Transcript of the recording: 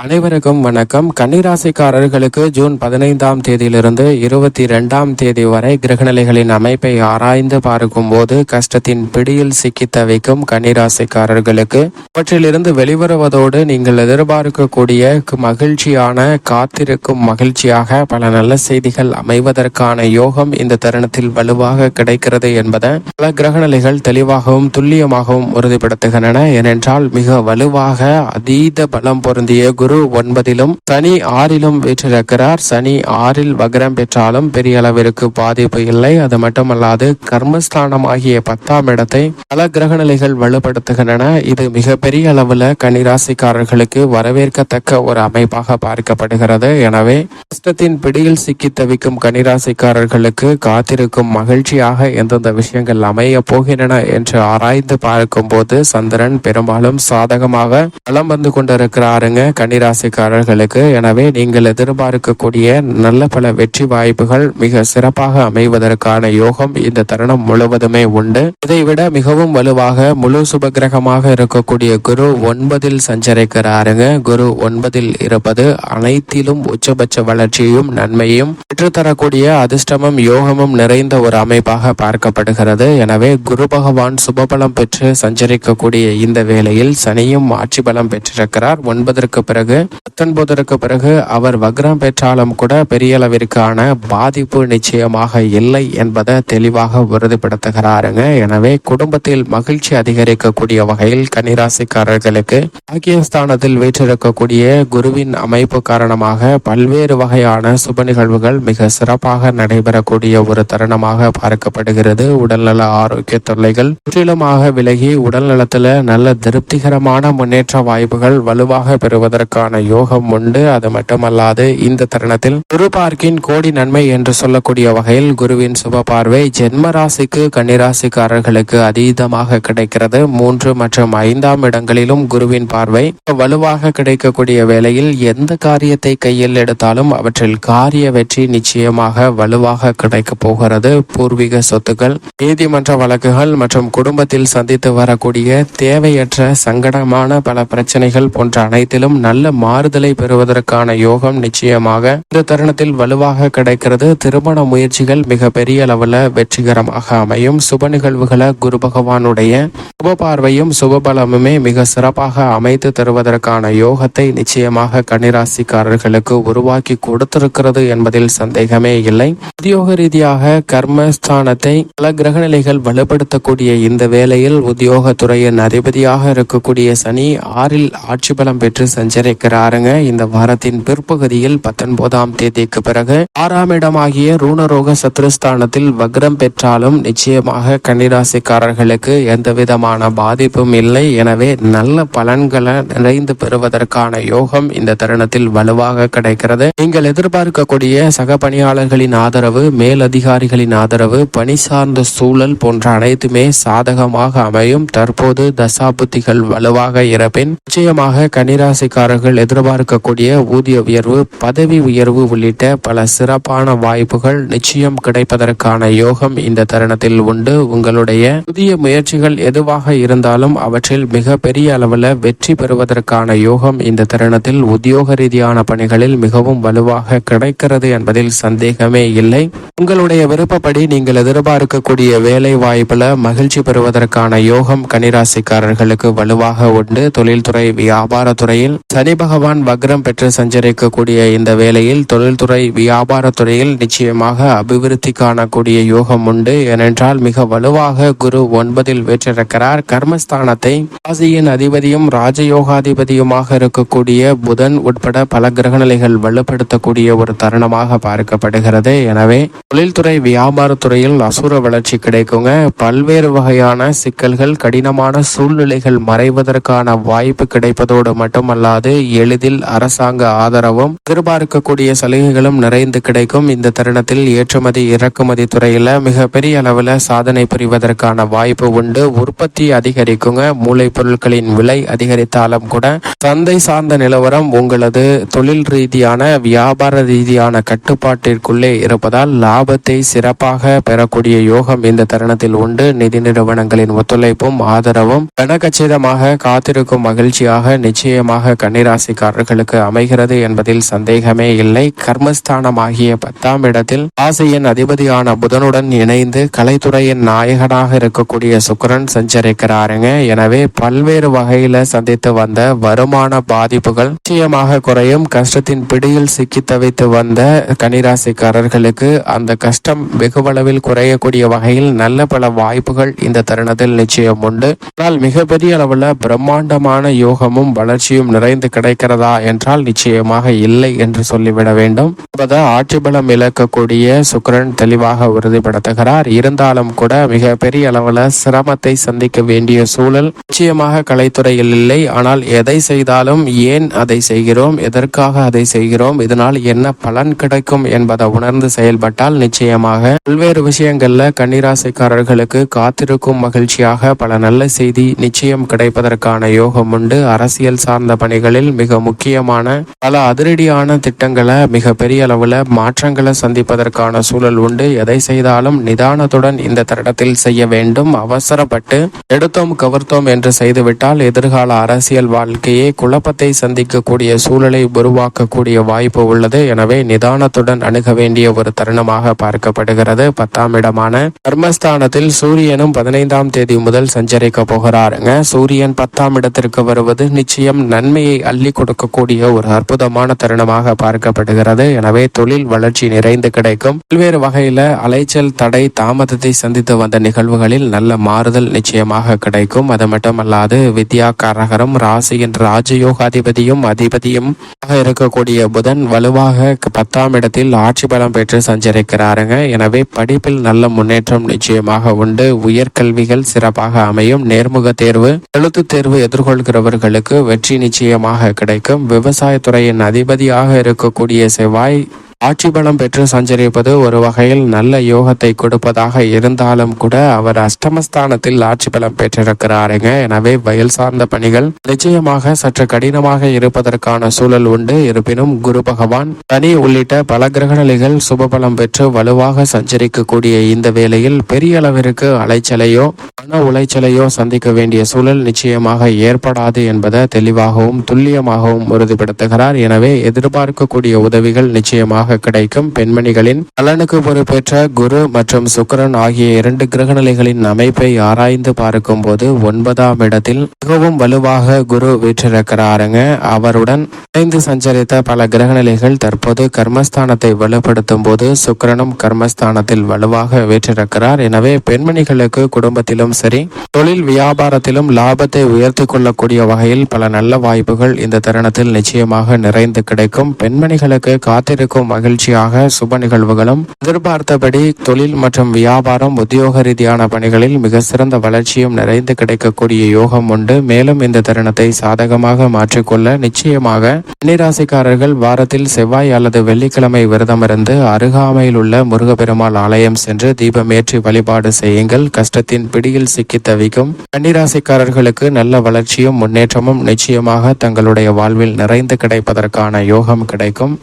அனைவருக்கும் வணக்கம். கன்னிராசிக்காரர்களுக்கு ஜூன் 15ஆம் தேதியிலிருந்து 22ஆம் தேதி வரை கிரகநிலைகளின் அமைப்பை ஆராய்ந்து பார்க்கும்போது கஷ்டத்தின் பிடியில் சிக்கி தவிக்கும் கன்னிராசிக்காரர்களுக்கு அவற்றிலிருந்து வெளிவருவதோடு நீங்கள் எதிர்பார்க்கக்கூடிய மகிழ்ச்சியான காத்திருக்கும் மகிழ்ச்சியாக பல நல்ல செய்திகள் அமைவதற்கான யோகம் இந்த தருணத்தில் வலுவாக கிடைக்கிறது என்பதை பல கிரகநிலைகள் தெளிவாகவும் துல்லியமாகவும் உறுதிப்படுத்துகின்றன. ஏனென்றால் மிக வலுவாக அதீத பலம் பொருந்திய குரு 9லும் சனி 6லும் வீற்றிருக்கிறார். சனி 6ல் வக்ரம் பெற்றாலும் பெரிய அளவிற்கு பாதிப்பு இல்லை. அது மட்டுமல்லாது கர்மஸ்தானம் ஆகிய 10ஆம் இடத்தை பல கிரகநிலைகள் வலுப்படுத்துகின்றன. இது மிக பெரிய அளவுல கன்னிராசிக்காரர்களுக்கு வரவேற்கத்தக்க ஒரு அமைப்பாக பார்க்கப்படுகிறது. எனவே கஷ்டத்தின் பிடியில் சிக்கி தவிக்கும் கன்னிராசிக்காரர்களுக்கு காத்திருக்கும் மகிழ்ச்சியாக எந்தெந்த விஷயங்கள் அமைய போகின்றன என்று ஆராய்ந்து பார்க்கும் போது சந்திரன் பெரும்பாலும் சாதகமாக பலம் வந்து கொண்டிருக்கிறாருங்க கன்னிராசிக்காரர்களுக்கு. எனவே நீங்கள் எதிர்பார்க்கக்கூடிய நல்ல பல வெற்றி வாய்ப்புகள் மிக சிறப்பாக அமைவதற்கான யோகம் இந்த தருணம் முழுவதுமே உண்டு. இதைவிட மிகவும் வலுவாக முழு சுபகிரகமாக இருக்கக்கூடிய குரு 9ல் சஞ்சரிக்கிறாருங்க. குரு 9ல் இருப்பது அனைத்திலும் உச்சபட்ச வளர்ச்சியும் நன்மையும் பெற்றுத்தரக்கூடிய அதிர்ஷ்டமும் யோகமும் நிறைந்த ஒரு அமைப்பாக பார்க்கப்படுகிறது. எனவே குரு பகவான் சுபபலம் பெற்று சஞ்சரிக்கக்கூடிய இந்த வேளையில் சனியும் ஆட்சி பலம் பெற்றிருக்கிறார். 9ற்கு பிறகு 19ற்கு பிறகு அவர் வக்ரம் பெற்றாலும் கூட பெரிய அளவிற்கான பாதிப்பு நிச்சயமாக இல்லை என்பதை தெளிவாக உறுதிப்படுத்துகிறாருங்க. எனவே குடும்பத்தில் மகிழ்ச்சி அதிகரிக்கக்கூடிய வகையில் கன்னிராசிக்காரர்களுக்கு பாக்கியஸ்தானத்தில் வீற்றிருக்கக்கூடிய குருவின் அமைப்பு காரணமாக பல்வேறு வகையான சுப நிகழ்வுகள் மிக சிறப்பாக நடைபெறக்கூடிய ஒரு தருணமாக பார்க்கப்படுகிறது. உடல்நல ஆரோக்கிய தொல்லைகள் முற்றிலுமாக விலகி உடல் நலத்துல நல்ல திருப்திகரமான முன்னேற்ற வாய்ப்புகள் வலுவாக பெறுவதற்கான யோகம் உண்டு. அது மட்டுமல்லாது இந்த தருணத்தில் குரு பார்க்கின் கோடி நன்மை என்று சொல்லக்கூடிய வகையில் குருவின் சுப பார்வை ஜென்ம ராசிக்கு கன்னிராசிக்காரர்களுக்கு அதீதமாக கிடைக்கிறது. 3 மற்றும் 5ஆம் இடங்களிலும் குருவின் பார்வை வலுவாக கிடைக்கக்கூடிய வேளையில் எந்த காரியத்தை கையில் எடுத்தாலும் அவற்றில் காரிய வெற்றி நிச்சயமாக வலுவாக கிடைக்க போகிறது. பூர்வீக சொத்துக்கள், நீதிமன்ற வழக்குகள் மற்றும் குடும்பத்தில் சந்தித்து வரக்கூடிய தேவையற்ற சங்கடமான பல பிரச்சனைகள் போன்ற அனைத்திலும் நல்ல மாறுதலை பெறுவதற்கான யோகம் நிச்சயமாக இந்த தருணத்தில் வலுவாக கிடைக்கிறது. திருமண முயற்சிகள் மிக பெரிய அளவுல வெற்றிகரமாக அமையும். சுப நிகழ்வுகளை குரு பகவானுடைய சுப பார்வையும் சுபபலமுமே மிக சிறப்பாக அமைத்து தருவதற்கான யோகத்தை நிச்சயமாக கன்னிராசிக்காரர்களுக்கு உருவாக்கி கொடுத்திருக்கிறது என்பதில் சந்தேகமே இல்லை. உத்தியோக ரீதியாக கர்மஸ்தானத்தை பல கிரகநிலைகள் வலுப்படுத்தக்கூடிய இந்த வேளையில் உத்தியோகத்துறையின் அதிபதியாக இருக்கக்கூடிய சனி 6ல் ஆட்சி பலம் பெற்று சஞ்சரிக்கிறாருங்க. இந்த வாரத்தின் பிற்பகுதியில் 19ஆம் தேதிக்கு பிறகு 6ஆம் இடமாகிய ரூணரோக சத்ருஸ்தானத்தில் வக்ரம் பெற்றாலும் நிச்சயமாக கன்னிராசிக்காரர்களுக்கு எந்த விதமான பாதிப்பும் இல்லை. எனவே நல்ல பலன்களை நிறைந்து பெறுவதற்கான யோகம் இந்த தருணத்தில் வலுவாக கிடைக்கிறது. நீங்கள் எதிர்பார்க்கக்கூடிய சக பணியாளர்களின் ஆதரவு, மேலதிகாரிகளின் ஆதரவு, பணி சார்ந்த சூழல் போன்ற அனைத்துமே சாதகமாக அமையும். தற்போது தசாபுத்திகள் வலுவாக இருப்பின் நிச்சயமாக கன்னிராசிக்காரர்கள் எதிர்பார்க்கக்கூடிய ஊதிய உயர்வு, பதவி உயர்வு உள்ளிட்ட பல சிறப்பான வாய்ப்புகள் நிச்சயம் கிடைப்பதற்கான யோகம் இந்த தருணத்தில் உண்டு. உங்களுடைய புதிய முயற்சிகள் எதுவாக இருந்தாலும் அவற்றில் மிக பெரிய அளவில் வெற்றி பெறுவதற்கான யோகம் இந்த தருணத்தில் உத்தியோக ரீதியான பணிகளில் மிகவும் வலுவாக கிடைக்கிறது என்பதில் சந்தேகமே இல்லை. உங்களுடைய விருப்பப்படி நீங்கள் எதிர்பார்க்கக்கூடிய வேலை வாய்ப்புல மகிழ்ச்சி பெறுவதற்கான யோகம் கன்னிராசிக்காரர்களுக்கு வலுவாக உண்டு. தொழில்துறை, வியாபாரத்துறையில் சனி பகவான் வக்ரம் பெற்று சஞ்சரிக்கக்கூடிய இந்த வேளையில் தொழில்துறை, வியாபாரத்துறையில் நிச்சயமாக அபிவிருத்தி காணக்கூடிய யோகம் உண்டு. ஏனென்றால் மிக வலுவாக குரு 9ல் வீற்றிருக்கிறார். கர்மஸ்தானத்தை ராசியின் அதிபதியும் ராஜயோகாதிபதியுமாக இருக்கக்கூடிய புதன் உட்பட பல கிரகநிலைகள் வலுப்படுத்தக்கூடிய ஒரு தருணமாக பார்க்கப்படுகிறது. எனவே தொழில்துறை, வியாபாரத்துறையில் அசுர வளர்ச்சி கிடைக்குங்க. பல்வேறு வகையான சிக்கல்கள், கடினமான சூழ்நிலைகள் மறைவதற்கான வாய்ப்பு கிடைப்பதோடு மட்டுமல்லாது எளிதில் அரசாங்க ஆதரவும் எதிர்பார்க்கக்கூடிய சலுகைகளும் நிறைந்து கிடைக்கும். இந்த தருணத்தில் ஏற்றுமதி இறக்குமதி துறையில மிக பெரிய அளவில் சாதனை புரிவதற்கான வாய்ப்பு உண்டு. உற்பத்தி அதிகரிக்குங்க. மூளை பொருட்களின் விலை அதிகரித்தாலும் கூட சந்தை சார்ந்த நிலவரம் உங்களது தொழில் ரீதியான, வியாபார ரீதியான கட்டுப்பாட்டிற்குள்ளே இருப்பதால் லாபத்தை சிறப்பாக பெறக்கூடிய யோகம் இந்த தருணத்தில் உண்டு. நிதி நிறுவனங்களின் ஒத்துழைப்பும் ஆதரவும் கனகச்சிதமாக காத்திருக்கும் மகிழ்ச்சியாக நிச்சயமாக கன்னிராசி கன்னிராசிக்காரர்களுக்கு அமைகிறது என்பதில் சந்தேகமே இல்லை. கர்மஸ்தானமாகிய 10ஆம் இடத்தில் ராசியின் அதிபதியான புதனுடன் இணைந்து கலைத்துறையின் நாயகனாக இருக்கக்கூடிய சுக்கிரன் சஞ்சரிக்கிறாருங்க. எனவே பல்வேறு வகையில சந்தித்து வந்த வருமான பாதிப்புகள் நிச்சயமாக குறையும். கஷ்டத்தின் பிடியில் சிக்கி தவித்து வந்த கன்னிராசிக்காரர்களுக்கு அந்த கஷ்டம் வெகுவளவில் குறையக்கூடிய வகையில் நல்ல பல வாய்ப்புகள் இந்த தருணத்தில் நிச்சயம் உண்டு. ஆனால் மிகப்பெரிய அளவுல பிரம்மாண்டமான யோகமும் வளர்ச்சியும் நிறைந்து கிடைக்கிறதா என்றால் நிச்சயமாக இல்லை என்று சொல்லிவிட வேண்டும். ஆட்சி பலம் இழக்கக்கூடிய சுக்கிரன் தெளிவாக உறுதிப்படுத்துகிறார். இருந்தாலும் கூட மிக பெரிய அளவுல சிரமத்தை சந்திக்க வேண்டிய சூழல் நிச்சயமாக கலைத்துறையில் இல்லை. ஆனால் எதை செய்தாலும் ஏன் அதை செய்கிறோம், எதற்காக அதை செய்கிறோம், இதனால் என்ன பலன் கிடைக்கும் என்பதை உணர்ந்து செயல்பட்டால் நிச்சயமாக பல்வேறு விஷயங்கள்ல கன்னிராசிக்காரர்களுக்கு காத்திருக்கும் மகிழ்ச்சியாக பல நல்ல செய்தி நிச்சயம் கிடைப்பதற்கான யோகம் உண்டு. அரசியல் சார்ந்த பணிகளில் மிக முக்கியமான பல அதிரடியான திட்டங்களை மிக பெரிய அளவுல மாற்றங்களை சந்திப்பதற்கான சூழல் உண்டு. எதை செய்தாலும் நிதானத்துடன் இந்த தருணத்தில் செய்ய வேண்டும். அவசரப்பட்டு எடுத்தோம் கவர்த்தோம் என்று செய்துவிட்டால் எதிர்கால அரசியல் வாழ்க்கையே குழப்பத்தை சந்திக்கக்கூடிய சூழலை உருவாக்கக்கூடிய வாய்ப்பு உள்ளது. எனவே நிதானத்துடன் அணுக வேண்டிய ஒரு தருணமாக பார்க்கப்படுகிறது. 10ஆம் இடமான கர்மஸ்தானத்தில் சூரியனும் 15ஆம் தேதி முதல் சஞ்சரிக்க போகிறாருங்க. சூரியன் 10ஆம் இடத்திற்கு வருவது நிச்சயம் நன்மையை அள்ளி கொடுக்கக்கூடிய ஒரு அற்புதமான தருணமாக பார்க்கப்படுகிறது. எனவே தொழில் வளர்ச்சி நிறைந்து கிடைக்கும். பல்வேறு வகையில அலைச்சல் தடை தாமதத்தை சந்தித்து வந்த நிகழ்வுகளில் நல்ல மாறுதல் நிச்சயமாக கிடைக்கும். அது மட்டுமல்லாது வித்யா காரகரும் ராசியின் ராஜயோகாதிபதியும் அதிபதியும் இருக்கக்கூடிய புதன் வலுவாக 10ஆம் இடத்தில் ஆட்சி பலம் பெற்று சஞ்சரிக்கிறாருங்க. எனவே படிப்பில் நல்ல முன்னேற்றம் நிச்சயமாக உண்டு. உயர்கல்விகள் சிறப்பாக அமையும். நேர்முக தேர்வு எழுத்து தேர்வு எதிர்கொள்கிறவர்களுக்கு வெற்றி நிச்சயமாக கிடைக்கும். விவசாயத்துறையின் அதிபதியாக இருக்கக்கூடிய செவ்வாய் ஆட்சி பலம் பெற்று சஞ்சரிப்பது ஒரு வகையில் நல்ல யோகத்தை கொடுப்பதாக இருந்தாலும் கூட அவர் அஷ்டமஸ்தானத்தில் ஆட்சி பலம் பெற்றிருக்கிறாருங்க. எனவே வயல் சார்ந்த பணிகள் நிச்சயமாக சற்று கடினமாக இருப்பதற்கான சூழல் உண்டு. இருப்பினும் குரு பகவான் சனி உள்ளிட்ட பல கிரகநிலைகள் சுபபலம் பெற்று வலுவாக சஞ்சரிக்கக்கூடிய இந்த வேளையில் பெரிய அளவிற்கு அலைச்சலையோ மன உளைச்சலையோ சந்திக்க வேண்டிய சூழல் நிச்சயமாக ஏற்படாது என்பதை தெளிவாகவும் துல்லியமாகவும் உறுதிப்படுத்துகிறார். எனவே எதிர்பார்க்கக்கூடிய உதவிகள் நிச்சயமாக கிடைக்கும். பெண்மணிகளின் நலனுக்கு பொறுப்பேற்ற குரு மற்றும் சுக்கிரன் ஆகிய 2 கிரகநிலைகளின் அமைப்பை ஆராய்ந்து பார்க்கும் போது 9ஆம் இடத்தில் மிகவும் வலுவாக குரு வீற்றிருக்கிறாருங்க. அவருடன் இணைந்து சஞ்சரித்த பல கிரகநிலைகள் தற்போது கர்மஸ்தானத்தை வலுப்படுத்தும் போது சுக்கிரனும் கர்மஸ்தானத்தில் வலுவாக வீற்றிருக்கிறார். எனவே பெண்மணிகளுக்கு குடும்பத்திலும் சரி தொழில் வியாபாரத்திலும் லாபத்தை உயர்த்தி கொள்ளக்கூடிய வகையில் பல நல்ல வாய்ப்புகள் இந்த தருணத்தில் நிச்சயமாக நிறைந்து கிடைக்கும். பெண்மணிகளுக்கு காத்திருக்கும் மகிழ்ச்சியாக சுப நிகழ்வுகளும் எதிர்பார்த்தபடி தொழில் மற்றும் வியாபாரம் உத்தியோக ரீதியான பணிகளில் மிக சிறந்த வளர்ச்சியும் நிறைந்து கிடைக்கக்கூடிய யோகம் உண்டு. மேலும் இந்த தருணத்தை சாதகமாக மாற்றிக்கொள்ள நிச்சயமாக கன்னிராசிக்காரர்கள் வாரத்தில் செவ்வாய் அல்லது வெள்ளிக்கிழமை விரதமிருந்து அருகாமையில் உள்ள முருகப்பெருமாள் ஆலயம் சென்று தீபமேற்றி வழிபாடு செய்யுங்கள். கஷ்டத்தின் பிடியில் சிக்கி தவிக்கும் கன்னிராசிக்காரர்களுக்கு நல்ல வளர்ச்சியும் முன்னேற்றமும் நிச்சயமாக தங்களுடைய வாழ்வில் நிறைந்து கிடைப்பதற்கான யோகம் கிடைக்கும்.